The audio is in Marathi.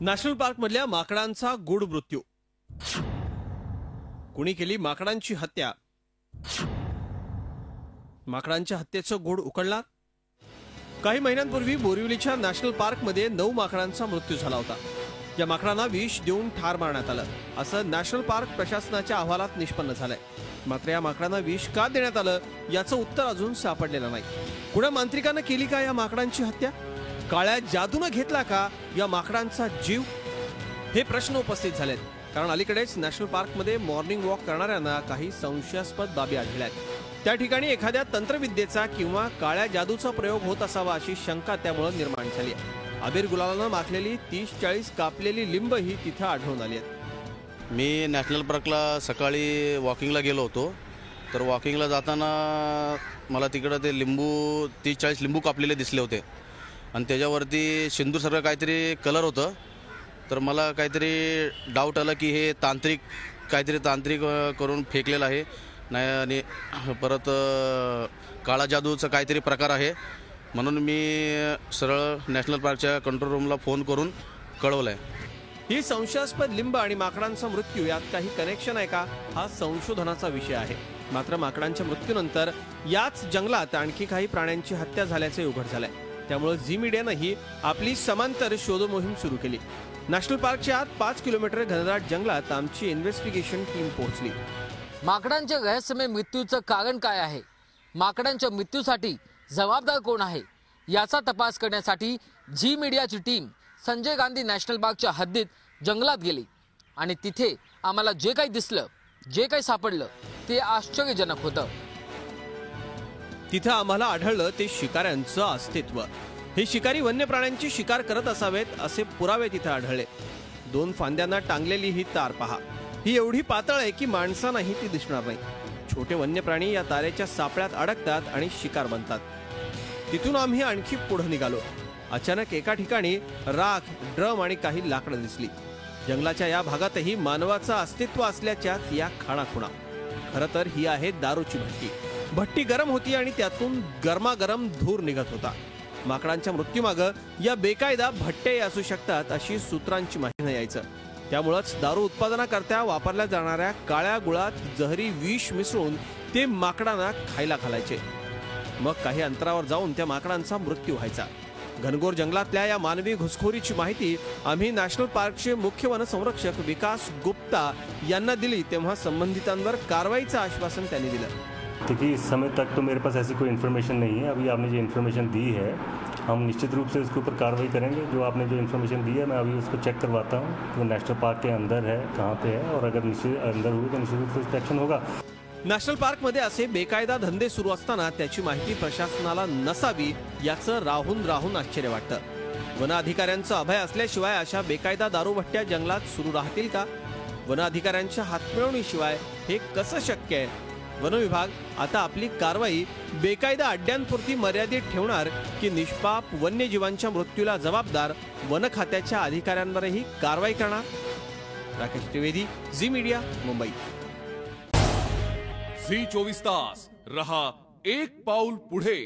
नॅशनल पार्क मधल्या माकडांचा गूढ मृत्यू. कुणी केली माकडांची हत्या? माकडांच्या हत्येचं गूढ उकळणार? काही महिन्यांपूर्वी बोरिवलीच्या नॅशनल पार्क मध्ये 9 माकडांचा मृत्यू झाला होता. या माकडांना विष देऊन ठार मारण्यात आलं असं नॅशनल पार्क प्रशासनाच्या अहवालात निष्पन्न झालंय. मात्र या माकडांना विष का देण्यात आलं याचं उत्तर अजून सापडलेलं नाही. कुणा मांत्रिकानं केली का या माकडांची हत्या? काळ्या जादूनं घेतला का या माकडांचा जीव? हे प्रश्न उपस्थित झालेत. कारण अलीकडेच नॅशनल पार्क मध्ये मॉर्निंग वॉक करणाऱ्यांना काही संशयास्पद बाबी आढळल्यात. त्या ठिकाणी एखाद्या तंत्रविद्येचा किंवा काळ्या जादूचा प्रयोग होत असावा अशी शंका त्यामुळे निर्माण झाली आहे. अबीर गुलालानं माखलेली 30-40 कापलेली लिंब ही तिथं आढळून आली आहेत. मी नॅशनल पार्कला सकाळी वॉकिंगला गेलो होतो. तर वॉकिंगला जाताना मला तिकडं ते लिंबू 30-40 लिंबू कापलेले दिसले होते आणि त्याच्यावरती सिंदूरसारखं काहीतरी कलर होतं. तर मला काहीतरी डाऊट आला की हे तांत्रिक करून फेकलेलं आहे नाही आणि परत काळा जादूचा काहीतरी प्रकार आहे. म्हणून मी सरळ नॅशनल पार्कच्या कंट्रोल रूमला फोन करून कळवलंय. ही संशयास्पद लिंब आणि माकडांचा मृत्यू यात काही कनेक्शन आहे का हा संशोधनाचा विषय आहे. मात्र माकडांच्या मृत्यूनंतर याच जंगलात आणखी काही प्राण्यांची हत्या झाल्याचे उघड झालंय. त्यामुळे झी मीडियानंही आपली समांतर शोध मोहीम सुरू केली. नॅशनल पार्कच्या आत 5 किलोमीटर घनदाट जंगलात आमची इन्व्हेस्टिगेशन टीम पोहोचली. माकडांच्या रहस्यमय मृत्यूचं कारण काय आहे, माकडांच्या मृत्यूसाठी जबाबदार कोण आहे याचा तपास करण्यासाठी झी मीडियाची टीम संजय गांधी नॅशनल पार्कच्या हद्दीत जंगलात गेली आणि तिथे आम्हाला जे काही दिसलं, जे काही सापडलं ते आश्चर्यजनक होतं. तिथं आम्हाला आढळलं ते शिकाऱ्यांचं अस्तित्व. हे शिकारी वन्य प्राण्यांची शिकार करत असावेत असे पुरावे तिथे आढळले. 2 फांद्यांना टांगलेली ही तार पहा. ही एवढी पातळ आहे की माणसांनाही ती दिसणार नाही. छोटे वन्य प्राणी या तारेच्या सापळ्यात अडकतात आणि शिकार बनतात. तिथून आम्ही आणखी पुढे निघालो. अचानक एका ठिकाणी राख, ड्रम आणि काही लाकडं दिसली. जंगलाच्या या भागातही मानवाचं अस्तित्व असल्याच्या या खाणाखुणा. खरं तर ही आहे दारूची भट्टी. भट्टी गरम होती आणि त्यातून गरमागरम धूर निघत होता. माकडांच्या मृत्यूमागं या बेकायदा भट्टे असू शकतात अशी सूत्रांची माहिती यायचं. त्यामुळेच दारू उत्पादनाकरता वापरल्या जाणाऱ्या काळ्या गुळात जहरी विष मिसळून ते माकडांना खायला घालायचे. मग काही अंतरावर जाऊन त्या माकडांचा मृत्यू व्हायचा. घनघोर जंगलातल्या या मानवी घुसखोरीची माहिती आम्ही नॅशनल पार्कचे मुख्य वनसंरक्षक विकास गुप्ता यांना दिली तेव्हा संबंधितांवर कारवाईचं आश्वासन त्यांनी दिलं. देखिए, इस समय तक तो मेरे पास ऐसी कोई इन्फॉर्मेशन नहीं है. अभी आपने जो इन्फॉर्मेशन दी है हम निश्चित रूप से उसके ऊपर कार्रवाई करेंगे. जो आपने जो इन्फॉर्मेशन दी है मैं अभी उसको चेक करवाता हूँ वो नेशनल पार्क के अंदर है, कहाँ पे है, और अगर निश्चित अंदर हुई तो निश्चित रूप से उस पर एक्शन होगा. नॅशनल पार्क मध्ये असे बेकायदा धंदे सुरू असताना त्याची माहिती प्रशासनाला नसावी याचं राहून आश्चर्य वाटतं. वन अधिकाऱ्यांचं अभय असल्याशिवाय अशा बेकायदा दारूभट्ट्या जंगलात सुरू राहतील का? वन अधिकाऱ्यांच्या हातमिळवणीशिवाय हे कसं शक्य आहे? वन विभाग आता आपली कारवाई बेकायदा अड्ड्यांपुरती मर्यादित ठेवणार की निष्पाप वन्यजीवांच्या मृत्यूला जबाबदार वन खात्याच्या अधिकाऱ्यांवरही कारवाई करणार? राकेश त्रिवेदी, झी मीडिया, मुंबई. झी 24 तास रहा एक पाऊल पुढे.